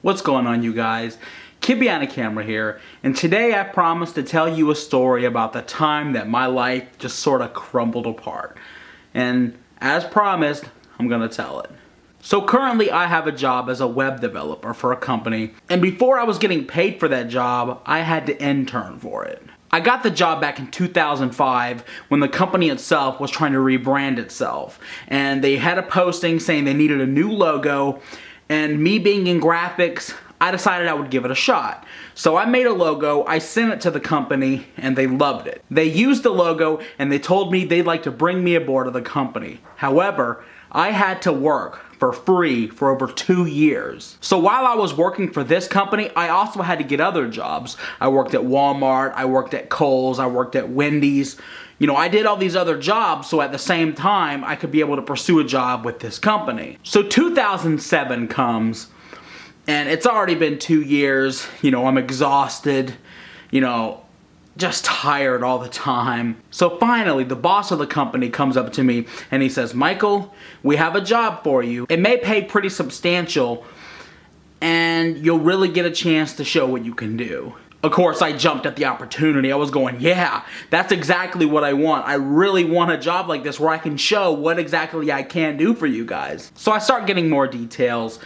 What's going on, you guys? KidBehindACamera here, and today I promised to tell you a story about the time that my life just sort of crumbled apart. And as promised, I'm gonna tell it. So currently I have a job as a web developer for a company, and before I was getting paid for that job, I had to intern for it. I got the job back in 2005 when the company itself was trying to rebrand itself, and they had a posting saying they needed a new logo, and me being in graphics, I decided I would give it a shot. So I made a logo, I sent it to the company, and they loved it. They used the logo and they told me they'd like to bring me aboard of the company. However, I had to work for free for over 2 years. So while I was working for this company, I also had to get other jobs. I worked at Walmart, I worked at Kohl's, I worked at Wendy's. You know, I did all these other jobs so at the same time I could be able to pursue a job with this company. So 2007 comes, and it's already been 2 years. You know, I'm exhausted, you know, just tired all the time. So finally, the boss of the company comes up to me and he says, "Michael, we have a job for you. It may pay pretty substantial, and you'll really get a chance to show what you can do." Of course, I jumped at the opportunity. I was going, yeah, that's exactly what I want. I really want a job like this where I can show what exactly I can do for you guys. So I start getting more details,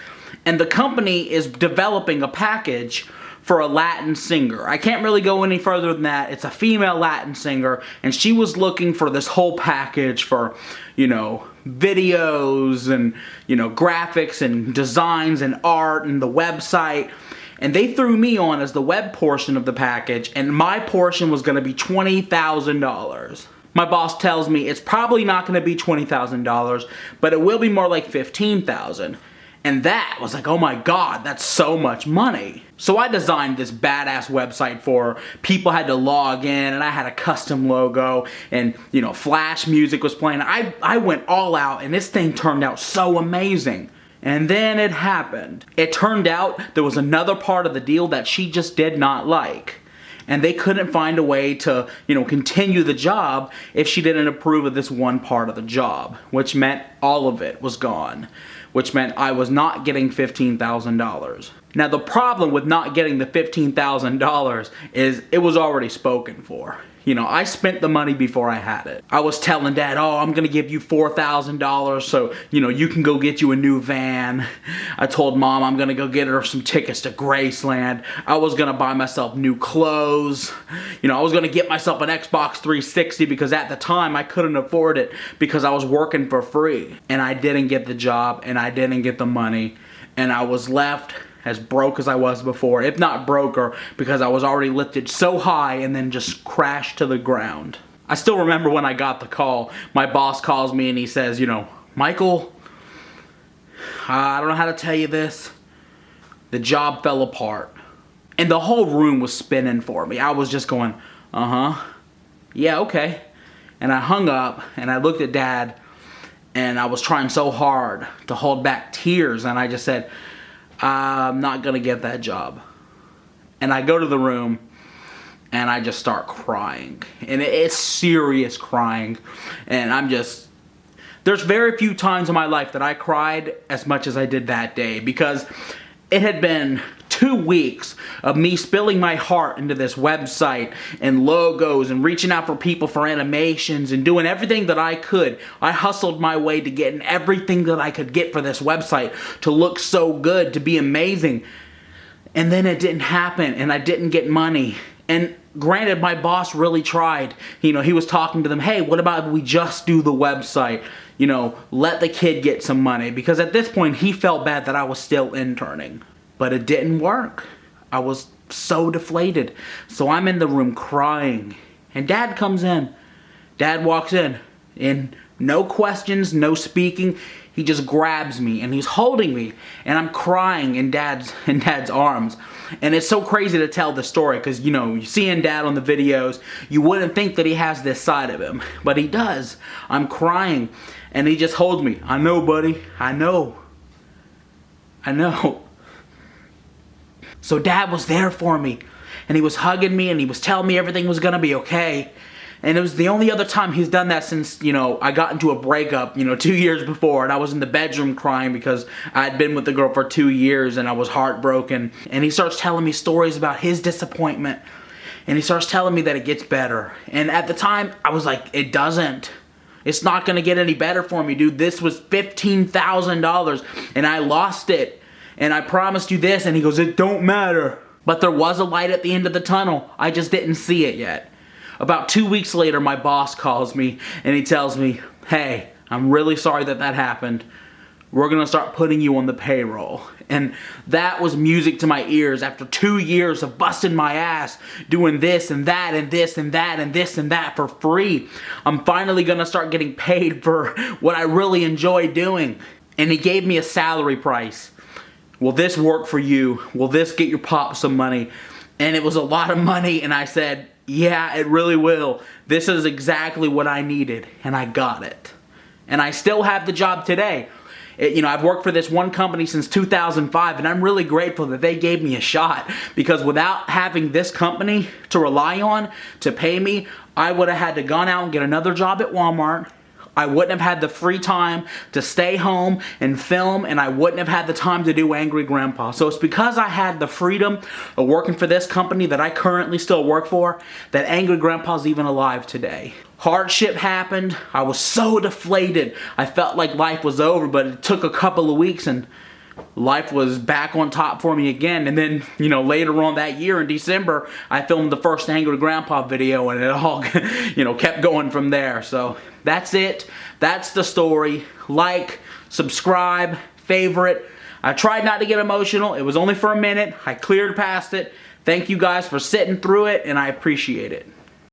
and the company is developing a package for a Latin singer. I can't really go any further than that. It's a female Latin singer, and she was looking for this whole package for, you know, videos and, you know, graphics and designs and art and the website. And they threw me on as the web portion of the package, and my portion was going to be $20,000. My boss tells me it's probably not going to be $20,000, but it will be more like $15,000. And that was like, oh my god, that's so much money. So I designed this badass website for her. People had to log in, and I had a custom logo, and, you know, Flash music was playing. I went all out, and this thing turned out so amazing. And then it happened. It turned out there was another part of the deal that she just did not like. And they couldn't find a way to, you know, continue the job if she didn't approve of this one part of the job, which meant all of it was gone, which meant I was not getting $15,000. Now the problem with not getting the $15,000 is it was already spoken for. You know, I spent the money before I had it. I was telling Dad, oh, I'm gonna give you $4,000 so, you know, you can go get you a new van. I told Mom I'm gonna go get her some tickets to Graceland. I was gonna buy myself new clothes. You know, I was gonna get myself an Xbox 360 because at the time I couldn't afford it because I was working for free. And I didn't get the job, and I didn't get the money, and I was left as broke as I was before, if not broker, because I was already lifted so high and then just crashed to the ground. I still remember when I got the call, my boss calls me and he says, you know, "Michael, I don't know how to tell you this. The job fell apart." And the whole room was spinning for me. I was just going, yeah, okay. And I hung up and I looked at Dad, and I was trying so hard to hold back tears, and I just said, "I'm not gonna get that job." And I go to the room and I just start crying, and it's serious crying, and there's very few times in my life that I cried as much as I did that day, because it had been 2 weeks of me spilling my heart into this website and logos and reaching out for people for animations and doing everything that I could. I hustled my way to getting everything that I could get for this website to look so good, to be amazing. And then it didn't happen, and I didn't get money. And granted, my boss really tried. You know, he was talking to them, "Hey, what about if we just do the website? You know, let the kid get some money." Because at this point, he felt bad that I was still interning. But it didn't work. I was so deflated. So I'm in the room crying. And Dad comes in. Dad walks in. And no questions, no speaking. He just grabs me and he's holding me. And I'm crying in Dad's arms. And it's so crazy to tell the story because, you know, you seeing Dad on the videos, you wouldn't think that he has this side of him. But he does. I'm crying. And he just holds me. "I know, buddy. I know. I know." So Dad was there for me, and he was hugging me, and he was telling me everything was gonna be okay. And it was the only other time he's done that since, you know, I got into a breakup, you know, 2 years before, and I was in the bedroom crying because I had been with the girl for 2 years and I was heartbroken. And he starts telling me stories about his disappointment, and he starts telling me that it gets better. And at the time, I was like, it doesn't. It's not gonna get any better for me, dude. This was $15,000 and I lost it. And I promised you this. And he goes, it don't matter. But there was a light at the end of the tunnel. I just didn't see it yet. About 2 weeks later, my boss calls me and he tells me, hey, I'm really sorry that happened. We're gonna start putting you on the payroll. And that was music to my ears after 2 years of busting my ass, doing this and that and this and that and this and that for free. I'm finally gonna start getting paid for what I really enjoy doing. And he gave me a salary price. Will this work for you? Will this get your pop some money? And it was a lot of money, and I said, yeah, it really will. This is exactly what I needed, and I got it. And I still have the job today. You know, I've worked for this one company since 2005, and I'm really grateful that they gave me a shot, because without having this company to rely on to pay me, I would have had to gone out and get another job at Walmart. I wouldn't have had the free time to stay home and film, and I wouldn't have had the time to do Angry Grandpa. So it's because I had the freedom of working for this company that I currently still work for that Angry Grandpa's even alive today. Hardship happened. I was so deflated. I felt like life was over, but it took a couple of weeks and life was back on top for me again. And then, you know, later on that year in December, I filmed the first Angry Grandpa video, and it all, you know, kept going from there. So that's it. That's the story. Like, subscribe, favorite. I tried not to get emotional. It was only for a minute. I cleared past it. Thank you guys for sitting through it, and I appreciate it.